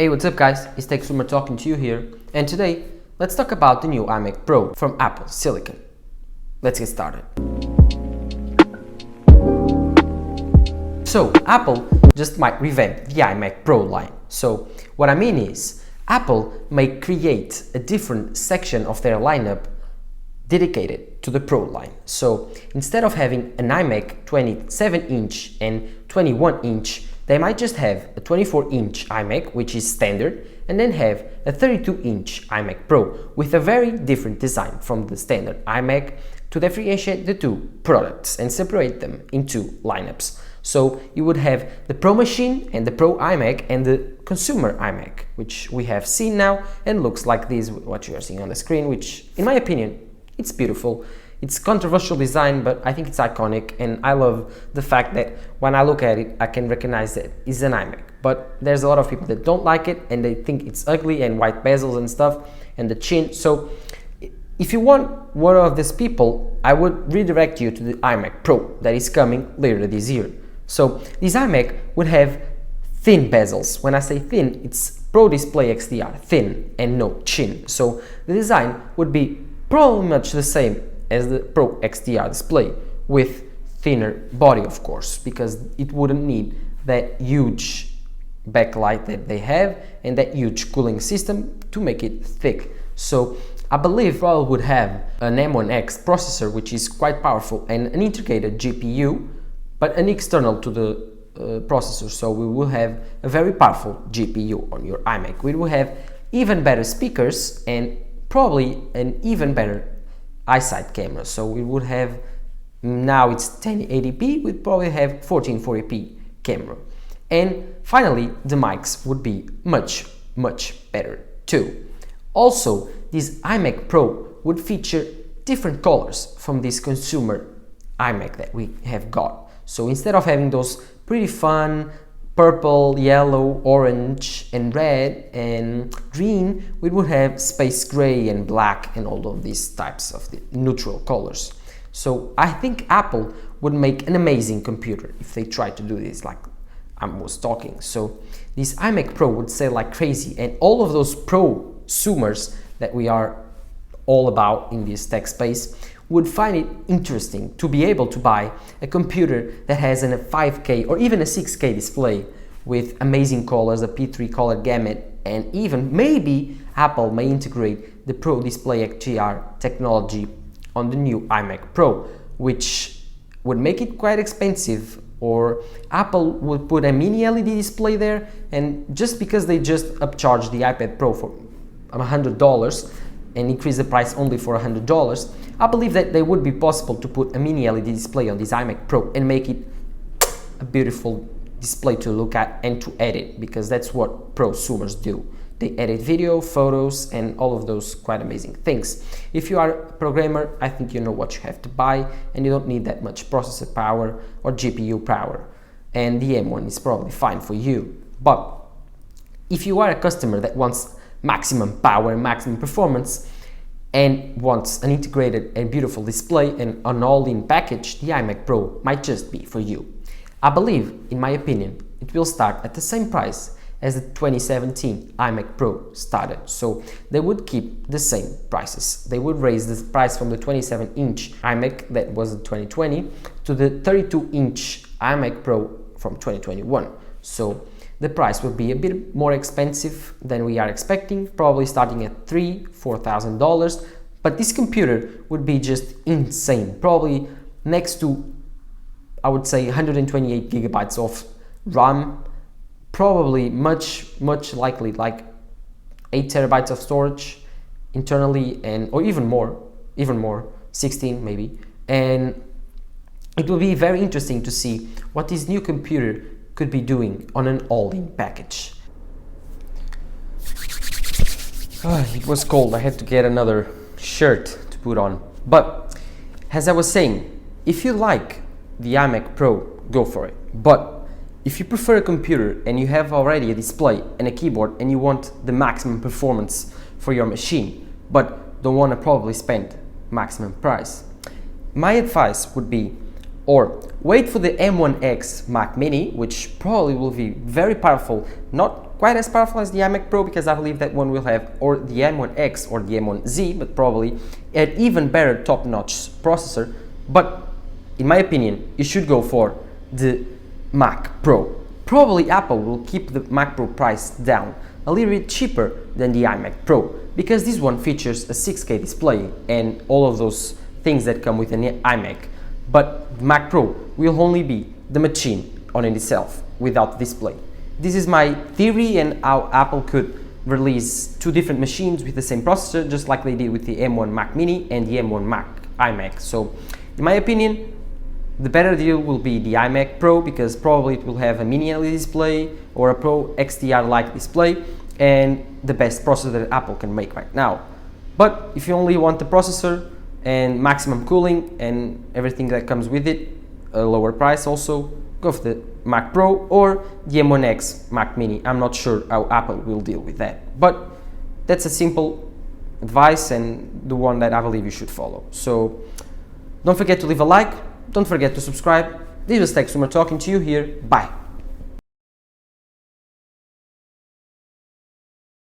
Hey, what's up guys, it's TechSwimmer talking to you here, and today let's talk about the new iMac Pro from Apple Silicon. Let's get started. So Apple just might revamp the iMac Pro line. So what I mean is, Apple may create a different section of their lineup dedicated to the Pro line. So instead of having an iMac 27-inch and 21-inch, they might just have a 24-inch iMac, which is standard, and then have a 32-inch iMac Pro with a very different design from the standard iMac to differentiate the two products and separate them into lineups. So you would have the Pro machine and the Pro iMac and the consumer iMac, which we have seen now and looks like this, what you are seeing on the screen, which in my opinion, it's beautiful. It's controversial design, but I think it's iconic, and I love the fact that when I look at it, I can recognize that it's an iMac. But there's a lot of people that don't like it, and they think it's ugly and white bezels and stuff, and the chin. So if you want one of these people, I would redirect you to the iMac Pro that is coming later this year. So this iMac would have thin bezels. When I say thin, it's Pro Display XDR, thin and no chin. So the design would be probably much the same as the Pro XDR display, with thinner body, of course, because it wouldn't need that huge backlight that they have and that huge cooling system to make it thick. So I believe Pro would have an M1X processor, which is quite powerful, and an integrated GPU, but an external to the processor. So we will have a very powerful GPU on your iMac. We will have even better speakers and probably an even better eyesight camera. So we would have, now it's 1080p, we'd probably have 1440p camera. And finally, the mics would be much better too. Also, this iMac Pro would feature different colors from this consumer iMac that we have got. So instead of having those pretty fun purple, yellow, orange and red and green, we would have space gray and black and all of these types of the neutral colors. So I think Apple would make an amazing computer if they try to do this like I was talking. So this iMac Pro would sell like crazy, and all of those prosumers that we are all about in this tech space would find it interesting to be able to buy a computer that has a 5K or even a 6K display with amazing colors, a P3 color gamut, and even maybe Apple may integrate the Pro Display XDR technology on the new iMac Pro, which would make it quite expensive, or Apple would put a mini LED display there, and just because they just upcharge the iPad Pro for $100 and increase the price only for $100, I believe that they would be possible to put a mini LED display on this iMac Pro and make it a beautiful display to look at and to edit, because that's what prosumers do. They edit video, photos, and all of those quite amazing things. If you are a programmer, I think you know what you have to buy, and you don't need that much processor power or GPU power, and the M1 is probably fine for you. But if you are a customer that wants maximum power and maximum performance and wants an integrated and beautiful display and an all-in package, the iMac Pro might just be for you. I believe, in my opinion, it will start at the same price as the 2017 iMac Pro started. So they would keep the same prices. They would raise the price from the 27-inch iMac that was in 2020 to the 32-inch iMac Pro from 2021. So the price will be a bit more expensive than we are expecting, probably starting at $3,000–4,000, but this computer would be just insane, probably next to, I would say, 128 gigabytes of RAM, probably much likely like 8 terabytes of storage internally, and or even more, 16 maybe. And it will be very interesting to see what this new computer could be doing on an all-in package. It was cold, I had to get another shirt to put on. But as I was saying, if you like the iMac Pro, go for it. But if you prefer a computer and you have already a display and a keyboard and you want the maximum performance for your machine, but don't want to probably spend maximum price, my advice would be, or wait for the M1X Mac Mini, which probably will be very powerful, not quite as powerful as the iMac Pro, because I believe that one will have or the M1X or the M1Z, but probably an even better top-notch processor. But in my opinion, you should go for the Mac Pro. Probably Apple will keep the Mac Pro price down a little bit cheaper than the iMac Pro, because this one features a 6K display and all of those things that come with an iMac. But the Mac Pro will only be the machine on itself without display. This is my theory and how Apple could release two different machines with the same processor, just like they did with the M1 Mac Mini and the M1 Mac iMac. So in my opinion, the better deal will be the iMac Pro, because probably it will have a mini LED display or a Pro XDR-like display and the best processor that Apple can make right now. But if you only want the processor and maximum cooling and everything that comes with it, a lower price also, go for the Mac Pro or the M1X Mac Mini. I'm not sure how Apple will deal with that, but that's a simple advice and the one that I believe you should follow. So don't forget to leave a like, don't forget to subscribe. This was Tech Sumer talking to you here. Bye.